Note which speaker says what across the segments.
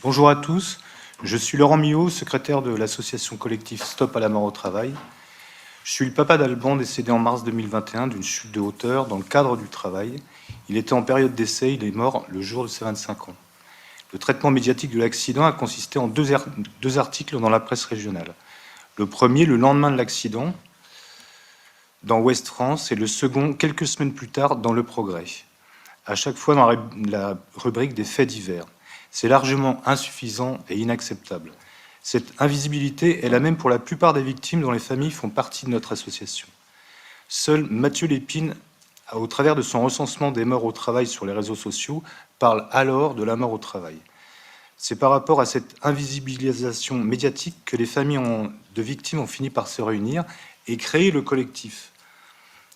Speaker 1: Bonjour à tous, je suis Laurent Millot, secrétaire de l'association collective Stop à la mort au travail. Je suis le papa d'Alban, décédé en mars 2021 d'une chute de hauteur dans le cadre du travail. Il était en période d'essai, il est mort le jour de ses 25 ans. Le traitement médiatique de l'accident a consisté en deux articles dans la presse régionale. Le premier, le lendemain de l'accident, dans Ouest France, et le second, quelques semaines plus tard, dans Le Progrès. À chaque fois dans la rubrique des faits divers. C'est largement insuffisant et inacceptable. Cette invisibilité est la même pour la plupart des victimes dont les familles font partie de notre association. Seul Mathieu Lépine, au travers de son recensement des morts au travail sur les réseaux sociaux, parle alors de la mort au travail. C'est par rapport à cette invisibilisation médiatique que les familles de victimes ont fini par se réunir et créer le collectif.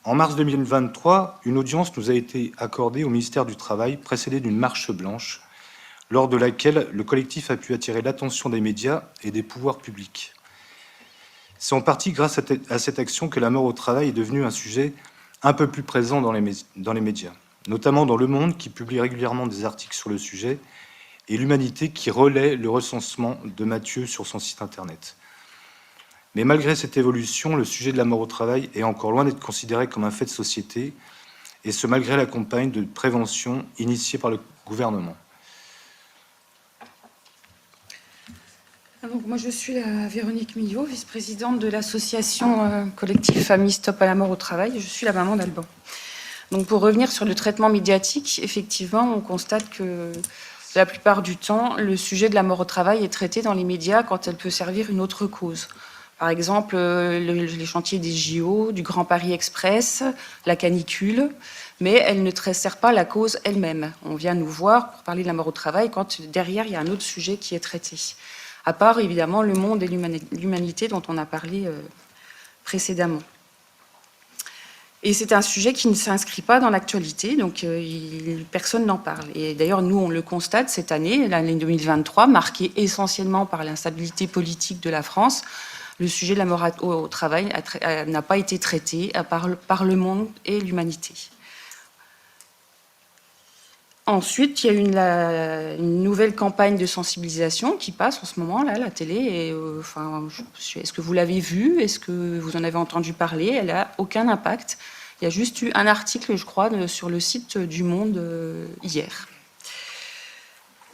Speaker 1: En mars 2023, une audience nous a été accordée au ministère du Travail, précédée d'une marche blanche, lors de laquelle le collectif a pu attirer l'attention des médias et des pouvoirs publics. C'est en partie grâce à cette action que la mort au travail est devenue un sujet un peu plus présent dans les médias, notamment dans Le Monde, qui publie régulièrement des articles sur le sujet, et l'Humanité, qui relaie le recensement de Mathieu sur son site internet. Mais malgré cette évolution, le sujet de la mort au travail est encore loin d'être considéré comme un fait de société, et ce malgré la campagne de prévention initiée par le gouvernement.
Speaker 2: Donc, moi, je suis la Véronique Millot, vice-présidente de l'association collective Famille Stop à la mort au travail. Je suis la maman d'Alban. Donc, pour revenir sur le traitement médiatique, effectivement, on constate que la plupart du temps, le sujet de la mort au travail est traité dans les médias quand elle peut servir une autre cause. Par exemple, les chantiers des JO, du Grand Paris Express, la canicule, mais elle ne sert pas la cause elle-même. On vient nous voir pour parler de la mort au travail quand derrière, il y a un autre sujet qui est traité. À part, évidemment, Le Monde et l'Humanité dont on a parlé précédemment. Et c'est un sujet qui ne s'inscrit pas dans l'actualité, donc personne n'en parle. Et d'ailleurs, nous, on le constate cette année, l'année 2023, marquée essentiellement par l'instabilité politique de la France. Le sujet de la mort au travail n'a pas été traité par Le Monde et l'Humanité. Ensuite, il y a une nouvelle campagne de sensibilisation qui passe en ce moment, là, à la télé. Et, est-ce que vous l'avez vue? Est-ce que vous en avez entendu parler? Elle n'a aucun impact. Il y a juste eu un article, je crois, sur le site du Monde hier.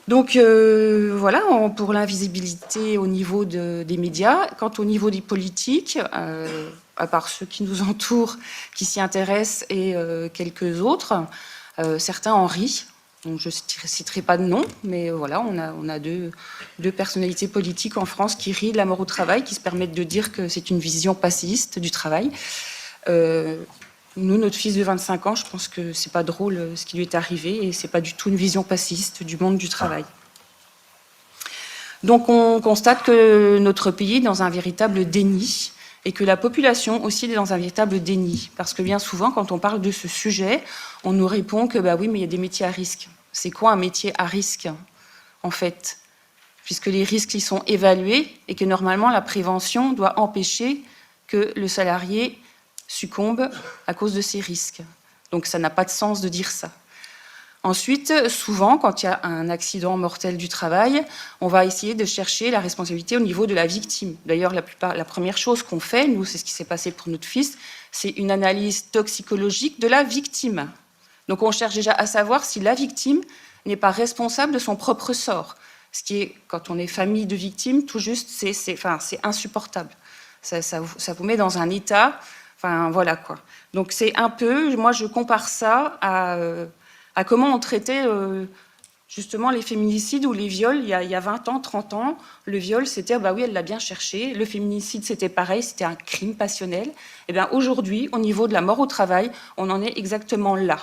Speaker 2: Donc, voilà, pour l'invisibilité au niveau des médias. Quant au niveau des politiques, à part ceux qui nous entourent, qui s'y intéressent, et quelques autres, certains en rient. Donc, je ne citerai pas de nom, mais voilà, on a deux personnalités politiques en France qui rient de la mort au travail, qui se permettent de dire que c'est une vision passéiste du travail. Nous, notre fils de 25 ans, je pense que c'est pas drôle ce qui lui est arrivé, et c'est pas du tout une vision passéiste du monde du travail. Donc, on constate que notre pays est dans un véritable déni, et que la population aussi est dans un véritable déni. Parce que bien souvent, quand on parle de ce sujet, on nous répond que bah oui, mais il y a des métiers à risque. C'est quoi un métier à risque, en fait? Puisque les risques y sont évalués et que normalement, la prévention doit empêcher que le salarié succombe à cause de ces risques. Donc ça n'a pas de sens de dire ça. Ensuite, souvent, quand il y a un accident mortel du travail, on va essayer de chercher la responsabilité au niveau de la victime. D'ailleurs, la première chose qu'on fait, nous, c'est ce qui s'est passé pour notre fils, c'est une analyse toxicologique de la victime. Donc on cherche déjà à savoir si la victime n'est pas responsable de son propre sort. Ce qui est, quand on est famille de victimes, tout juste, c'est insupportable. Ça vous met dans un état, enfin voilà quoi. Donc c'est un peu, moi je compare ça à comment on traitait justement les féminicides ou les viols il y a 20 ans, 30 ans. Le viol, c'était, bah oui, elle l'a bien cherché. Le féminicide, c'était pareil, c'était un crime passionnel. Et bien aujourd'hui, au niveau de la mort au travail, on en est exactement là.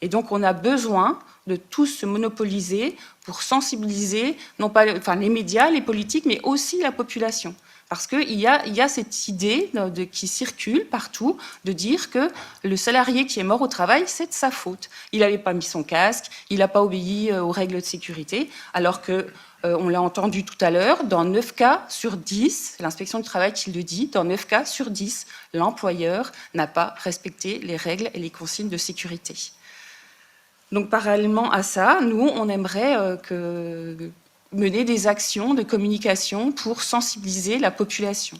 Speaker 2: Et donc, on a besoin de tous se monopoliser pour sensibiliser, non pas les médias, les politiques, mais aussi la population. Parce qu'il y a cette idée qui circule partout de dire que le salarié qui est mort au travail, c'est de sa faute. Il n'avait pas mis son casque, il n'a pas obéi aux règles de sécurité, alors que, on l'a entendu tout à l'heure, dans 9 cas sur 10, c'est l'inspection du travail qui le dit, dans 9 cas sur 10, l'employeur n'a pas respecté les règles et les consignes de sécurité. Donc, parallèlement à ça, nous, on aimerait mener des actions de communication pour sensibiliser la population.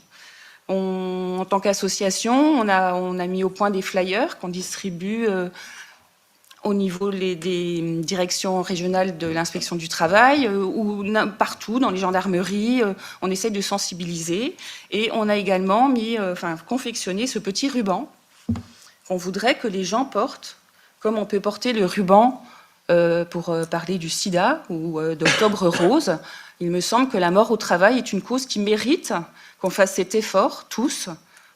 Speaker 2: En tant qu'association, on a mis au point des flyers qu'on distribue au niveau des directions régionales de l'inspection du travail ou partout dans les gendarmeries. On essaie de sensibiliser et on a également confectionné ce petit ruban qu'on voudrait que les gens portent, comme on peut porter le ruban pour parler du sida ou d'Octobre Rose. Il me semble que la mort au travail est une cause qui mérite qu'on fasse cet effort, tous,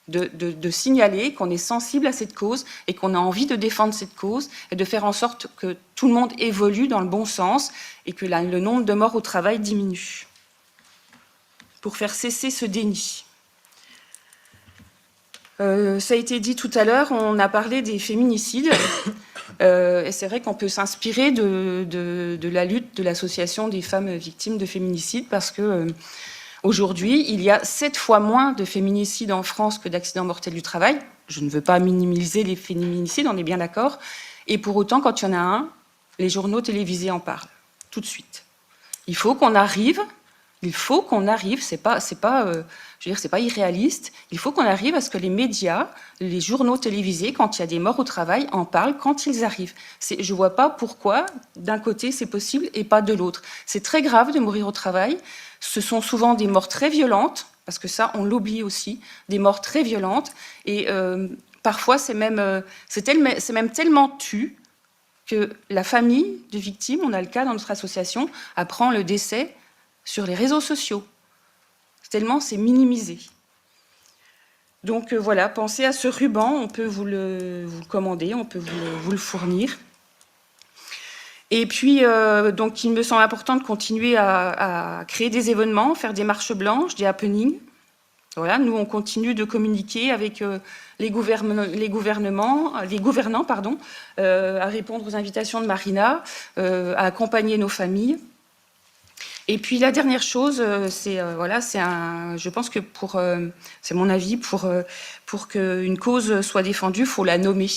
Speaker 2: de signaler qu'on est sensible à cette cause et qu'on a envie de défendre cette cause et de faire en sorte que tout le monde évolue dans le bon sens et que le nombre de morts au travail diminue. Pour faire cesser ce déni. Ça a été dit tout à l'heure, on a parlé des féminicides. Et c'est vrai qu'on peut s'inspirer de la lutte de l'association des femmes victimes de féminicide parce que aujourd'hui, il y a 7 fois moins de féminicides en France que d'accidents mortels du travail. Je ne veux pas minimiser les féminicides, on est bien d'accord. Et pour autant, quand il y en a un, les journaux télévisés en parlent tout de suite. Il faut qu'on arrive, c'est pas irréaliste. Il faut qu'on arrive à ce que les médias, les journaux télévisés, quand il y a des morts au travail, en parlent quand ils arrivent. Je ne vois pas pourquoi, d'un côté, c'est possible et pas de l'autre. C'est très grave de mourir au travail. Ce sont souvent des morts très violentes, parce que ça, on l'oublie aussi, des morts très violentes. Et parfois, c'est même tellement tu que la famille de victimes, on a le cas dans notre association, apprend le décès sur les réseaux sociaux. Tellement c'est minimisé. Donc voilà, pensez à ce ruban, on peut vous le commander, on peut vous le fournir. Et puis, donc, il me semble important de continuer à créer des événements, faire des marches blanches, des happenings. Voilà, nous, on continue de communiquer avec les gouvernants, à répondre aux invitations de Marina, à accompagner nos familles. Et puis la dernière chose, je pense que c'est mon avis, pour qu'une cause soit défendue, il faut la nommer.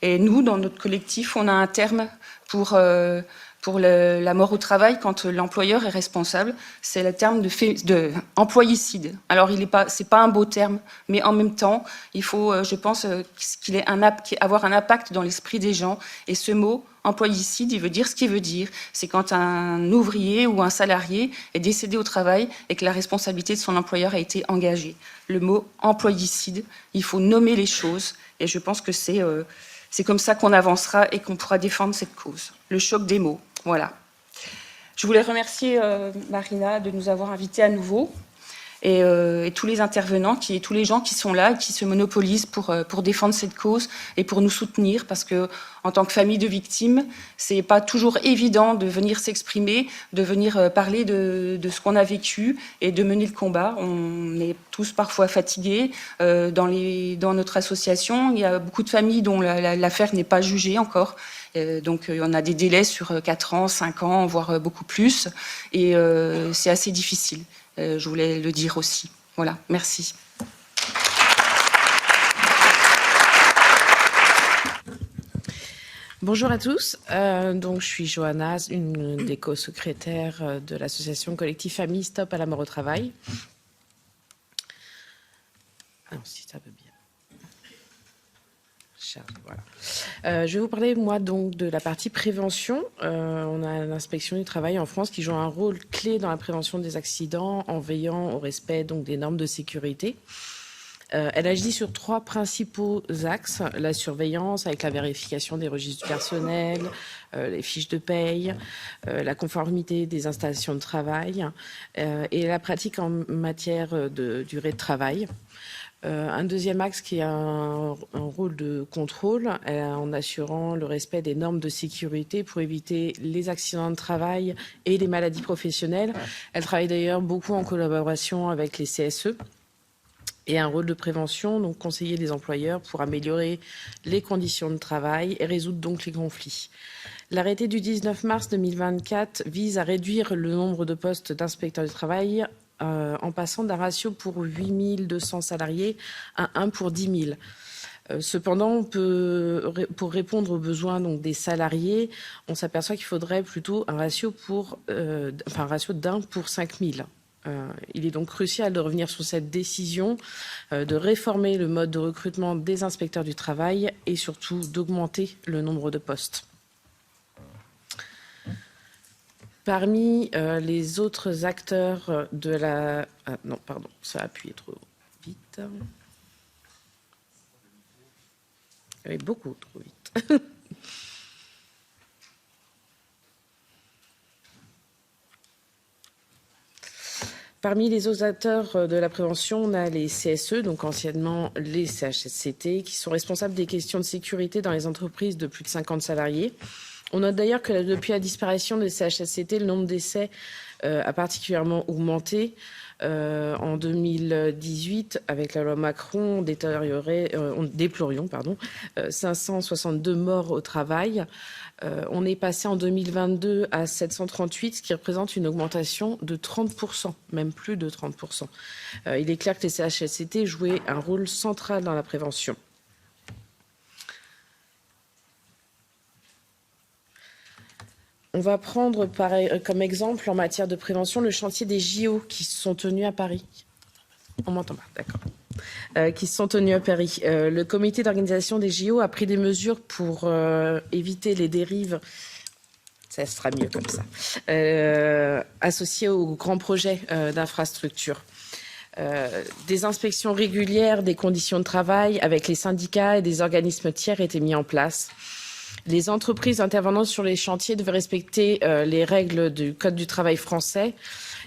Speaker 2: Et nous, dans notre collectif, on a un terme pour la mort au travail quand l'employeur est responsable. C'est le terme de employicide. Alors, c'est pas un beau terme, mais en même temps, il faut, je pense, qu'il ait avoir un impact dans l'esprit des gens. Et ce mot, employicide, il veut dire ce qu'il veut dire. C'est quand un ouvrier ou un salarié est décédé au travail et que la responsabilité de son employeur a été engagée. Le mot employicide, il faut nommer les choses. Et je pense que c'est comme ça qu'on avancera et qu'on pourra défendre cette cause. Le choc des mots, voilà. Je voulais remercier Marina de nous avoir invités à nouveau et tous les intervenants, tous les gens qui sont là et qui se monopolisent pour défendre cette cause et pour nous soutenir, parce que en tant que famille de victimes, c'est pas toujours évident de venir s'exprimer, de venir parler de ce qu'on a vécu et de mener le combat. On est tous parfois fatigués. Dans notre association, il y a beaucoup de familles dont l'affaire n'est pas jugée encore. Donc on a des délais sur 4 ans, 5 ans, voire beaucoup plus. Et c'est assez difficile. Je voulais le dire aussi. Voilà, merci.
Speaker 3: Bonjour à tous. Donc, je suis Johanna, une des co-secrétaires de l'association collective Famille Stop à la mort au travail. Alors, si ça veut bien. Voilà. Je vais vous parler, moi, donc, de la partie prévention. On a l'inspection du travail en France qui joue un rôle clé dans la prévention des accidents en veillant au respect donc, des normes de sécurité. Elle agit sur 3 principaux axes. La surveillance avec la vérification des registres du personnel, les fiches de paye, la conformité des installations de travail et la pratique en matière de durée de travail. Un deuxième axe qui a un rôle de contrôle en assurant le respect des normes de sécurité pour éviter les accidents de travail et les maladies professionnelles. Elle travaille d'ailleurs beaucoup en collaboration avec les CSE. Et un rôle de prévention, donc conseiller les employeurs pour améliorer les conditions de travail et résoudre donc les conflits. L'arrêté du 19 mars 2024 vise à réduire le nombre de postes d'inspecteurs du travail en passant d'un ratio pour 8 200 salariés à 1 pour 10 000. Cependant, pour répondre aux besoins donc, des salariés, on s'aperçoit qu'il faudrait plutôt un ratio d'1 pour 5000. Il est donc crucial de revenir sur cette décision, de réformer le mode de recrutement des inspecteurs du travail et surtout d'augmenter le nombre de postes. Parmi les autres acteurs de la... Ah, non, pardon, ça a appuyé trop vite. Oui, beaucoup trop vite. Parmi les autres acteurs de la prévention, on a les CSE, donc anciennement les CHSCT, qui sont responsables des questions de sécurité dans les entreprises de plus de 50 salariés. On note d'ailleurs que depuis la disparition des CHSCT, le nombre d'essais a particulièrement augmenté. En 2018, avec la loi Macron, on déplorions 562 morts au travail. On est passé en 2022 à 738, ce qui représente une augmentation de 30%, même plus de 30%. Il est clair que les CHSCT jouaient un rôle central dans la prévention. On va prendre comme exemple en matière de prévention le chantier des JO qui se sont tenus à Paris. On m'entend pas, d'accord. Qui se sont tenus à Paris. Le comité d'organisation des JO a pris des mesures pour éviter les dérives, ça sera mieux comme ça, associées aux grands projets d'infrastructure. Des inspections régulières des conditions de travail avec les syndicats et des organismes tiers étaient mis en place. Les entreprises intervenant sur les chantiers devaient respecter les règles du Code du travail français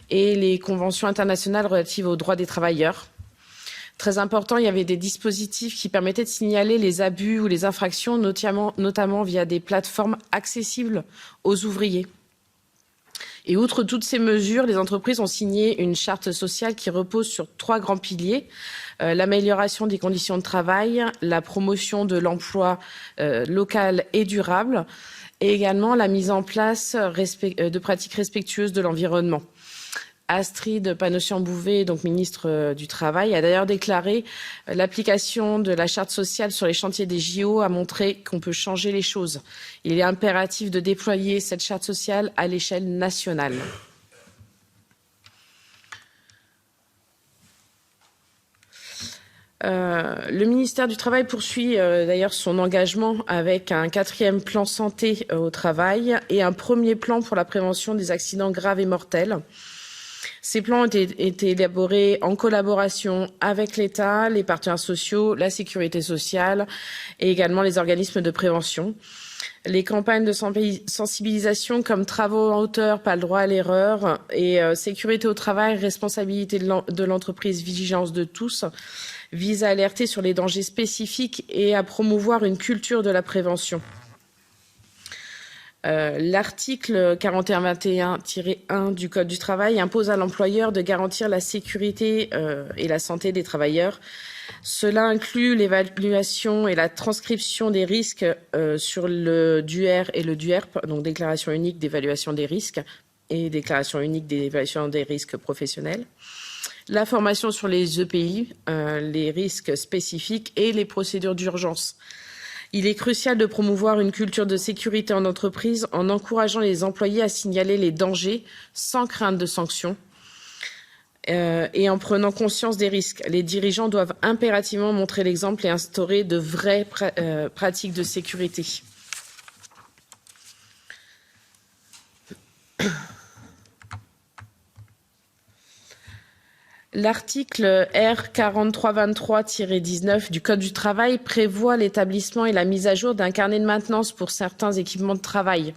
Speaker 3: et les conventions internationales relatives aux droits des travailleurs. Très important, il y avait des dispositifs qui permettaient de signaler les abus ou les infractions, notamment via des plateformes accessibles aux ouvriers. Et outre toutes ces mesures, les entreprises ont signé une charte sociale qui repose sur 3 grands piliers. L'amélioration des conditions de travail, la promotion de l'emploi local et durable, et également la mise en place de pratiques respectueuses de l'environnement. Astrid Panosyan-Bouvet, donc ministre du Travail, a d'ailleurs déclaré l'application de la charte sociale sur les chantiers des JO a montré qu'on peut changer les choses. Il est impératif de déployer cette charte sociale à l'échelle nationale. Le ministère du Travail poursuit d'ailleurs son engagement avec un 4e plan santé au travail et un 1er plan pour la prévention des accidents graves et mortels. Ces plans ont été élaborés en collaboration avec l'État, les partenaires sociaux, la sécurité sociale et également les organismes de prévention. Les campagnes de sensibilisation comme travaux en hauteur, pas le droit à l'erreur et sécurité au travail, responsabilité de l'entreprise, vigilance de tous visent à alerter sur les dangers spécifiques et à promouvoir une culture de la prévention. L'article 4121-1 du Code du travail impose à l'employeur de garantir la sécurité et la santé des travailleurs. Cela inclut l'évaluation et la transcription des risques sur le DUER et le DUERP, donc déclaration unique d'évaluation des risques et déclaration unique d'évaluation des risques professionnels. La formation sur les EPI, les risques spécifiques et les procédures d'urgence. Il est crucial de promouvoir une culture de sécurité en entreprise en encourageant les employés à signaler les dangers sans crainte de sanctions et en prenant conscience des risques. Les dirigeants doivent impérativement montrer l'exemple et instaurer de vraies pratiques de sécurité. L'article R 4323-19 du Code du travail prévoit l'établissement et la mise à jour d'un carnet de maintenance pour certains équipements de travail.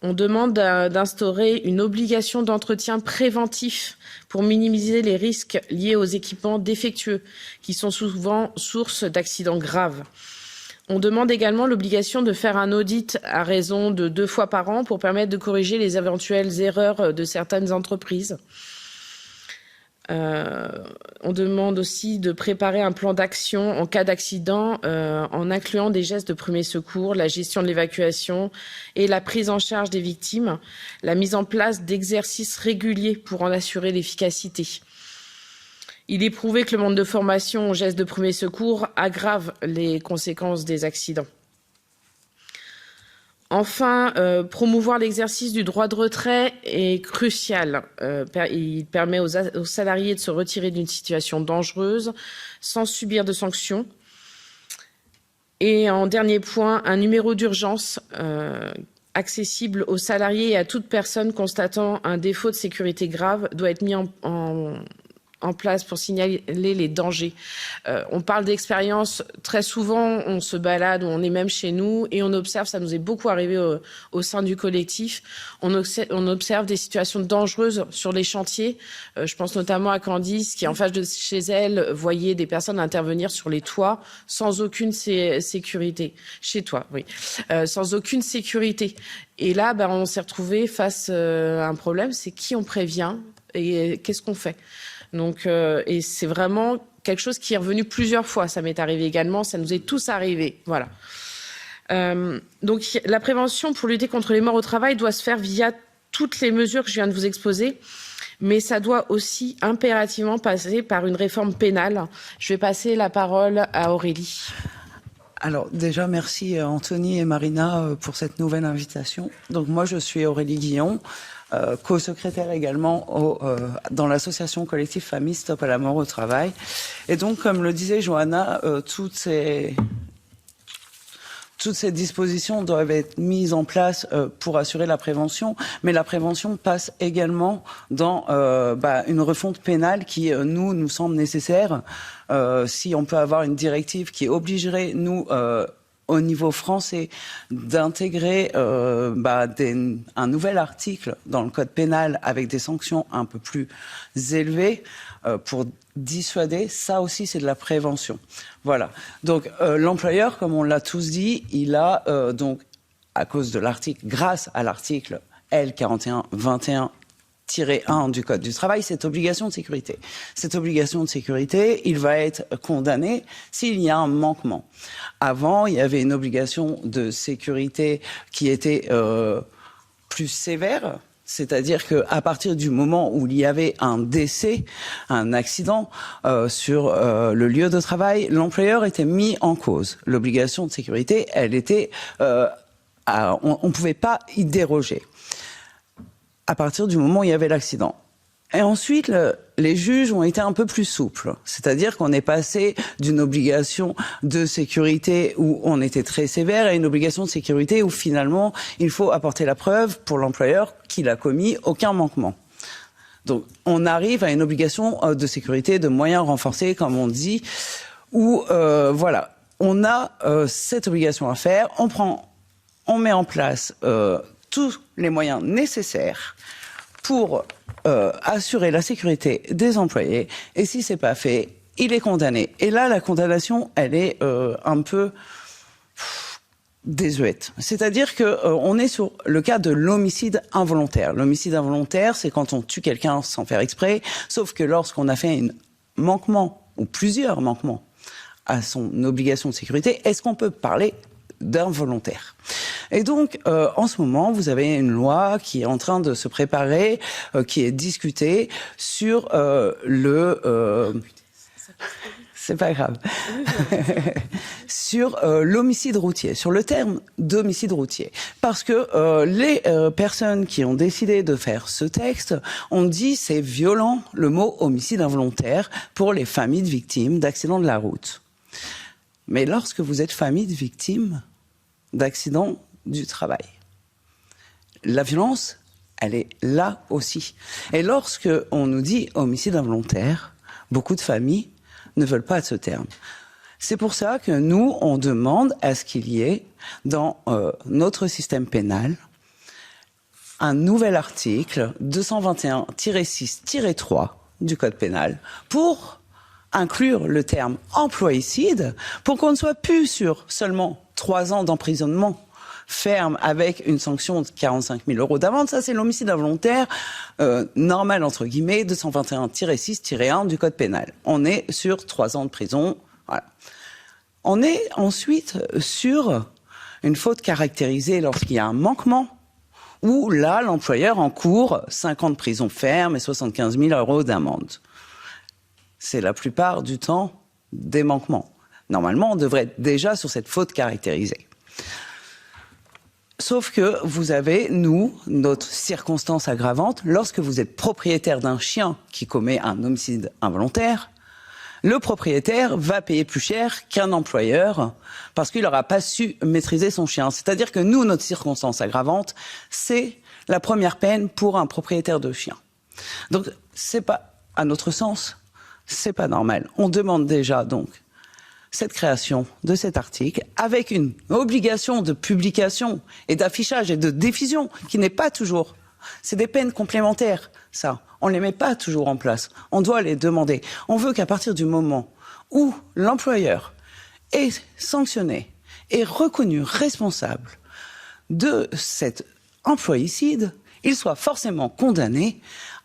Speaker 3: On demande d'instaurer une obligation d'entretien préventif pour minimiser les risques liés aux équipements défectueux, qui sont souvent source d'accidents graves. On demande également l'obligation de faire un audit à raison de 2 fois par an pour permettre de corriger les éventuelles erreurs de certaines entreprises. On demande aussi de préparer un plan d'action en cas d'accident en incluant des gestes de premier secours, la gestion de l'évacuation et la prise en charge des victimes, la mise en place d'exercices réguliers pour en assurer l'efficacité. Il est prouvé que le manque de formation aux gestes de premier secours aggrave les conséquences des accidents. Enfin, promouvoir l'exercice du droit de retrait est crucial. Il permet aux salariés de se retirer d'une situation dangereuse sans subir de sanctions. Et en dernier point, un numéro d'urgence accessible aux salariés et à toute personne constatant un défaut de sécurité grave doit être mis en place pour signaler les dangers. On parle d'expérience, très souvent on se balade ou on est même chez nous et on observe, ça nous est beaucoup arrivé au sein du collectif, on observe des situations dangereuses sur les chantiers. Je pense notamment à Candice qui en face de chez elle voyait des personnes intervenir sur les toits sans aucune sécurité. Chez toi, oui. Sans aucune sécurité. Et là, on s'est retrouvé face à un problème, c'est qui on prévient et qu'est-ce qu'on fait. Donc, et c'est vraiment quelque chose qui est revenu plusieurs fois. Ça m'est arrivé également, ça nous est tous arrivé. Voilà. Donc, la prévention pour lutter contre les morts au travail doit se faire via toutes les mesures que je viens de vous exposer, mais ça doit aussi impérativement passer par une réforme pénale. Je vais passer la parole à Aurélie.
Speaker 4: Alors déjà, merci Anthony et Marina pour cette nouvelle invitation. Donc moi, je suis Aurélie Guillon, co-secrétaire également dans l'association collective Famille Stop à la mort au travail. Et donc, comme le disait Johanna, toutes ces dispositions doivent être mises en place pour assurer la prévention, mais la prévention passe également dans une refonte pénale qui nous semble nécessaire. Si on peut avoir une directive qui obligerait nous au niveau français d'intégrer un nouvel article dans le code pénal avec des sanctions un peu plus élevées pour dissuader, ça aussi c'est de la prévention. Voilà. Donc l'employeur, comme on l'a tous dit, il a donc à cause de l'article, grâce à l'article L4121-1 du Code du travail, cette obligation de sécurité. Cette obligation de sécurité, il va être condamné s'il y a un manquement. Avant, il y avait une obligation de sécurité qui était plus sévère, c'est-à-dire qu'à partir du moment où il y avait un décès, un accident sur le lieu de travail, l'employeur était mis en cause. L'obligation de sécurité, elle était, on ne pouvait pas y déroger à partir du moment où il y avait l'accident. Et ensuite, les juges ont été un peu plus souples. C'est-à-dire qu'on est passé d'une obligation de sécurité où on était très sévère à une obligation de sécurité où finalement, il faut apporter la preuve pour l'employeur qu'il a commis aucun manquement. Donc, on arrive à une obligation de sécurité de moyens renforcés, comme on dit, où, voilà, on a cette obligation à faire, on met en place tous les moyens nécessaires pour assurer la sécurité des employés. Et si c'est pas fait, il est condamné. Et là, la condamnation, elle est un peu désuète. C'est-à-dire que on est sur le cas de l'homicide involontaire. L'homicide involontaire, c'est quand on tue quelqu'un sans faire exprès, sauf que lorsqu'on a fait un manquement ou plusieurs manquements à son obligation de sécurité, est-ce qu'on peut parler d'involontaire? Et donc, en ce moment, vous avez une loi qui est en train de se préparer, qui est discutée sur c'est pas grave. Sur l'homicide routier, sur le terme d'homicide routier. Parce que les personnes qui ont décidé de faire ce texte ont dit c'est violent le mot homicide involontaire pour les familles de victimes d'accidents de la route. Mais lorsque vous êtes famille de victimes d'accidents du travail, la violence, elle est là aussi. Et lorsque on nous dit homicide involontaire, beaucoup de familles ne veulent pas de ce terme. C'est pour ça que nous, on demande à ce qu'il y ait dans notre système pénal un nouvel article 221-6-3 du Code pénal pour inclure le terme employicide pour qu'on ne soit plus sur seulement 3 ans d'emprisonnement ferme avec une sanction de 45 000 € d'amende. Ça, c'est l'homicide involontaire normal, entre guillemets, 221-6-1 du Code pénal. On est sur 3 ans de prison. Voilà. On est ensuite sur une faute caractérisée lorsqu'il y a un manquement, où là, l'employeur encourt 5 ans de prison ferme et 75 000 € d'amende. c'est la plupart du temps des manquements. Normalement, on devrait être déjà sur cette faute caractérisée. Sauf que vous avez, notre circonstance aggravante, lorsque vous êtes propriétaire d'un chien qui commet un homicide involontaire, le propriétaire va payer plus cher qu'un employeur parce qu'il n'aura pas su maîtriser son chien. C'est-à-dire que nous, notre circonstance aggravante, c'est la première peine pour un propriétaire de chien. Donc, c'est pas, à notre sens, c'est pas normal. On demande déjà, donc, cette création de cet article avec une obligation de publication et d'affichage et de diffusion qui n'est pas toujours. C'est des peines complémentaires, ça. On ne les met pas toujours en place. On doit les demander. On veut qu'à partir du moment où l'employeur est sanctionné et reconnu responsable de cet employicide, il soit forcément condamné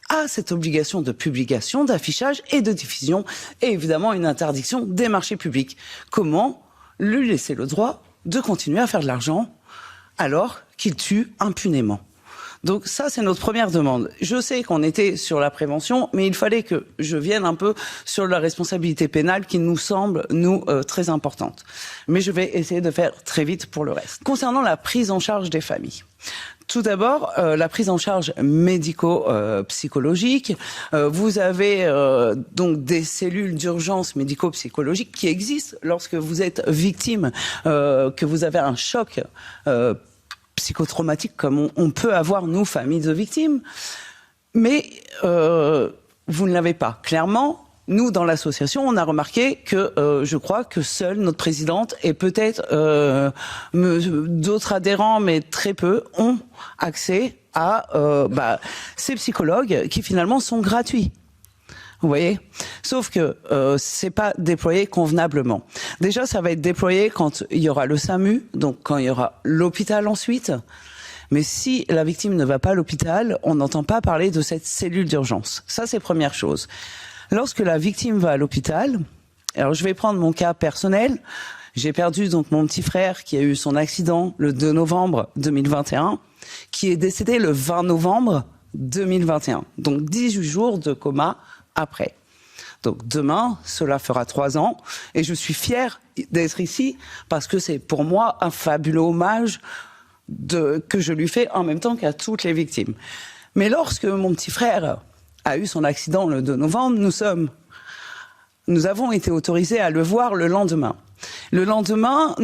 Speaker 4: à cette obligation de publication, d'affichage et de diffusion, et évidemment une interdiction des marchés publics. Comment lui laisser le droit de continuer à faire de l'argent alors qu'il tue impunément? Donc ça, c'est notre première demande. Je sais qu'on était sur la prévention, mais il fallait que je vienne un peu sur la responsabilité pénale qui nous semble, très importante. Mais je vais essayer de faire très vite pour le reste. Concernant la prise en charge des familles. Tout d'abord, la prise en charge médico-psychologique. Vous avez donc des cellules d'urgence médico-psychologiques qui existent lorsque vous êtes victime, que vous avez un choc psychotraumatique comme on peut avoir, nous, familles de victimes. Mais vous ne l'avez pas. Clairement, nous, dans l'association, on a remarqué que je crois que seule notre présidente et peut-être d'autres adhérents, mais très peu, ont accès à ces psychologues qui finalement sont gratuits. Vous voyez? Sauf que c'est pas déployé convenablement. Déjà, ça va être déployé quand il y aura le SAMU, donc quand il y aura l'hôpital ensuite. Mais si la victime ne va pas à l'hôpital, on n'entend pas parler de cette cellule d'urgence. Ça, c'est première chose. Lorsque la victime va à l'hôpital, alors je vais prendre mon cas personnel. J'ai perdu donc mon petit frère qui a eu son accident le 2 novembre 2021, qui est décédé le 20 novembre 2021. Donc 18 jours de coma après. Donc demain, cela fera 3 ans et je suis fière d'être ici parce que c'est pour moi un fabuleux hommage que je lui fais en même temps qu'à toutes les victimes. Mais lorsque mon petit frère a eu son accident le 2 novembre, nous avons été autorisés à le voir le lendemain. Le lendemain,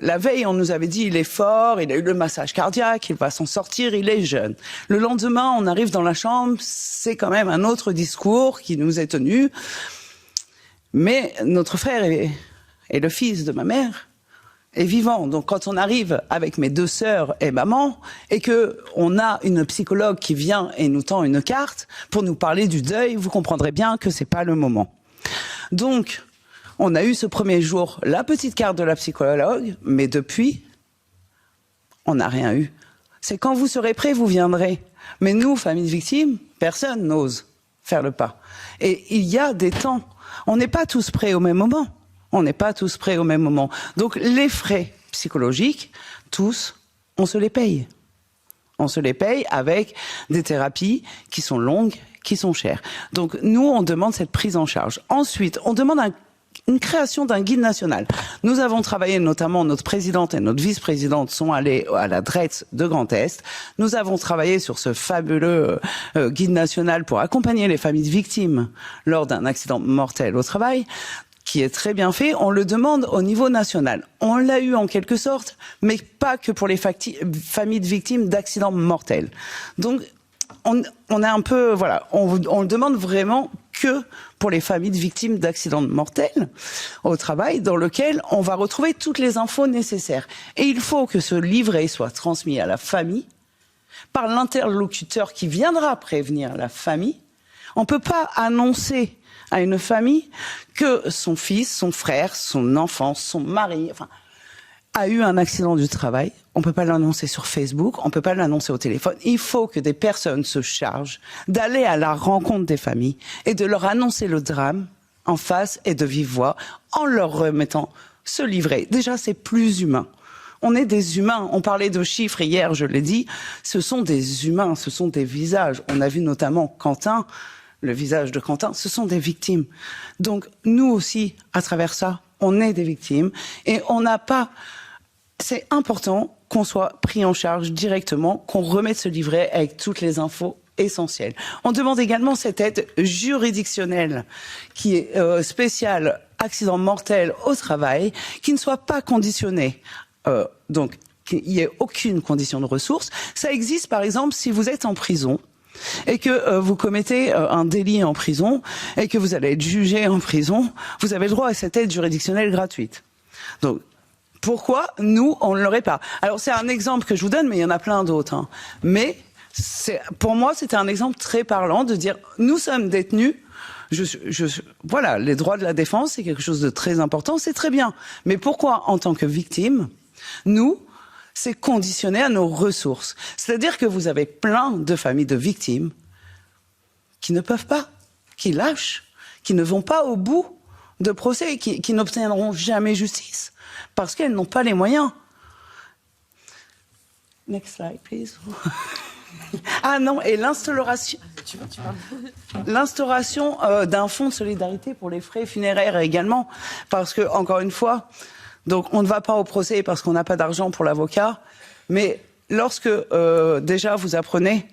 Speaker 4: la veille, on nous avait dit il est fort, il a eu le massage cardiaque, il va s'en sortir, il est jeune. Le lendemain, on arrive dans la chambre, c'est quand même un autre discours qui nous est tenu. Mais notre frère et le fils de ma mère est vivant. Donc quand on arrive avec mes 2 sœurs et maman, et que on a une psychologue qui vient et nous tend une carte pour nous parler du deuil, vous comprendrez bien que c'est pas le moment. Donc, on a eu ce premier jour la petite carte de la psychologue, mais depuis, on n'a rien eu. C'est quand vous serez prêts, vous viendrez. Mais nous, famille de victimes, personne n'ose faire le pas. Et il y a des temps. On n'est pas tous prêts au même moment. On n'est pas tous prêts au même moment. Donc les frais psychologiques, tous, on se les paye. On se les paye avec des thérapies qui sont longues, qui sont chères. Donc nous, on demande cette prise en charge. Ensuite, on demande une création d'un guide national. Nous avons travaillé, notamment notre présidente et notre vice-présidente sont allées à la DRETS de Grand Est. Nous avons travaillé sur ce fabuleux guide national pour accompagner les familles de victimes lors d'un accident mortel au travail, qui est très bien fait. On le demande au niveau national. On l'a eu en quelque sorte, mais pas que pour les familles de victimes d'accidents mortels. Donc, on est un peu, voilà, on le demande vraiment que pour les familles de victimes d'accidents mortels au travail, dans lequel on va retrouver toutes les infos nécessaires. Et il faut que ce livret soit transmis à la famille par l'interlocuteur qui viendra prévenir la famille. On peut pas annoncer à une famille que son fils, son frère, son enfant, son mari, a eu un accident du travail. On peut pas l'annoncer sur Facebook, on peut pas l'annoncer au téléphone. Il faut que des personnes se chargent d'aller à la rencontre des familles et de leur annoncer le drame en face et de vive voix en leur remettant ce livret. Déjà, c'est plus humain. On est des humains. On parlait de chiffres hier, je l'ai dit. Ce sont des humains, ce sont des visages. On a vu notamment Quentin, le visage de Quentin, ce sont des victimes. Donc, nous aussi, à travers ça, on est des victimes et on n'a pas... C'est important qu'on soit pris en charge directement, qu'on remette ce livret avec toutes les infos essentielles. On demande également cette aide juridictionnelle qui est spéciale accident mortel au travail, qui ne soit pas conditionnée. Donc, qu'il n'y ait aucune condition de ressources. Ça existe, par exemple, si vous êtes en prison et que vous commettez un délit en prison et que vous allez être jugé en prison, vous avez le droit à cette aide juridictionnelle gratuite. Donc, pourquoi nous, on ne l'aurait pas? Alors, c'est un exemple que je vous donne, mais il y en a plein d'autres. Hein. Mais pour moi, c'était un exemple très parlant de dire, nous sommes détenus. Voilà, les droits de la défense, c'est quelque chose de très important, c'est très bien. Mais pourquoi, en tant que victime, nous, c'est conditionné à nos ressources. C'est-à-dire que vous avez plein de familles de victimes qui ne peuvent pas, qui lâchent, qui ne vont pas au bout de procès, qui n'obtiendront jamais justice parce qu'elles n'ont pas les moyens. Next slide, please. Ah non, et l'instauration d'un fonds de solidarité pour les frais funéraires également, parce que, encore une fois, donc on ne va pas au procès parce qu'on n'a pas d'argent pour l'avocat, mais lorsque déjà vous apprenez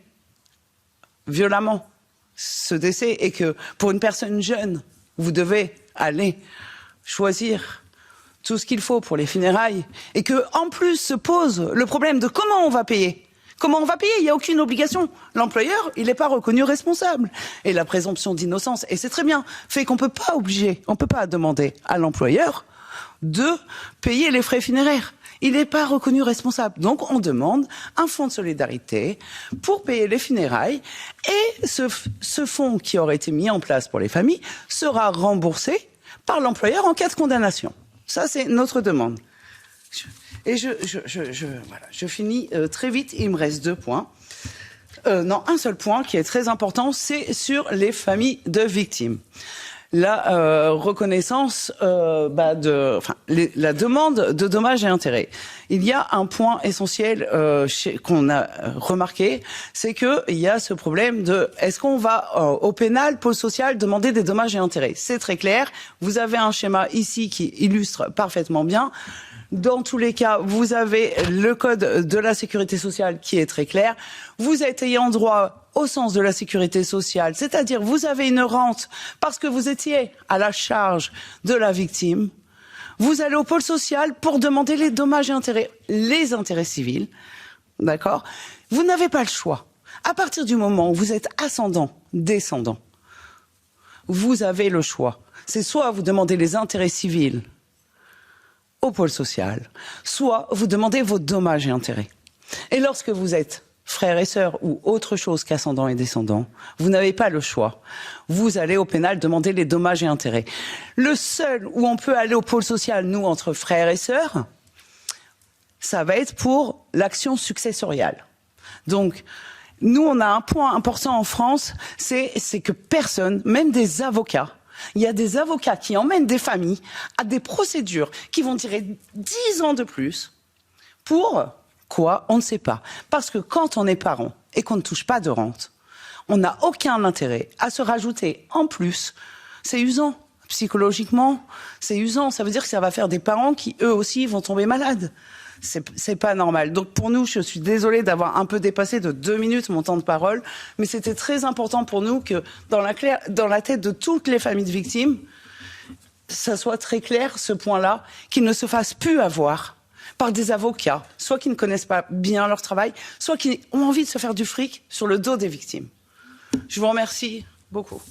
Speaker 4: violemment ce décès et que pour une personne jeune, vous devez aller choisir tout ce qu'il faut pour les funérailles et que en plus se pose le problème de comment on va payer. Comment on va payer? Il n'y a aucune obligation. L'employeur, il n'est pas reconnu responsable. Et la présomption d'innocence, et c'est très bien, fait qu'on ne peut pas obliger, on ne peut pas demander à l'employeur de payer les frais funéraires. Il n'est pas reconnu responsable. Donc, on demande un fonds de solidarité pour payer les funérailles. Et ce fonds qui aurait été mis en place pour les familles sera remboursé par l'employeur en cas de condamnation. Ça, c'est notre demande. Et je finis très vite. Il me reste 2 points. Non, un seul point qui est très important, c'est sur les familles de victimes. La reconnaissance, la demande de dommages et intérêts. Il y a un point essentiel qu'on a remarqué, c'est qu'il y a ce problème de est-ce qu'on va au pénal, pôle social, demander des dommages et intérêts. C'est très clair. Vous avez un schéma ici qui illustre parfaitement bien. Dans tous les cas, vous avez le code de la sécurité sociale qui est très clair. Vous êtes ayant droit au sens de la sécurité sociale, c'est-à-dire vous avez une rente parce que vous étiez à la charge de la victime. Vous allez au pôle social pour demander les dommages et intérêts, les intérêts civils, d'accord? Vous n'avez pas le choix. À partir du moment où vous êtes ascendant, descendant, vous avez le choix. C'est soit vous demandez les intérêts civils au pôle social, soit vous demandez vos dommages et intérêts. Et lorsque vous êtes frères et sœurs ou autre chose qu'ascendant et descendant, vous n'avez pas le choix. Vous allez au pénal demander les dommages et intérêts. Le seul où on peut aller au pôle social, nous, entre frères et sœurs, ça va être pour l'action successoriale. Donc, nous, on a un point important en France, c'est que personne, même des avocats, il y a des avocats qui emmènent des familles à des procédures qui vont durer 10 ans de plus. Pour quoi? On ne sait pas. Parce que quand on est parent et qu'on ne touche pas de rente, on n'a aucun intérêt à se rajouter en plus. C'est usant. Psychologiquement, c'est usant. Ça veut dire que ça va faire des parents qui, eux aussi, vont tomber malades. C'est pas normal. Donc pour nous, je suis désolée d'avoir un peu dépassé de 2 minutes mon temps de parole, mais c'était très important pour nous que dans la tête de toutes les familles de victimes, ça soit très clair ce point-là, qu'il ne se fasse plus avoir par des avocats, soit qui ne connaissent pas bien leur travail, soit qui ont envie de se faire du fric sur le dos des victimes. Je vous remercie beaucoup.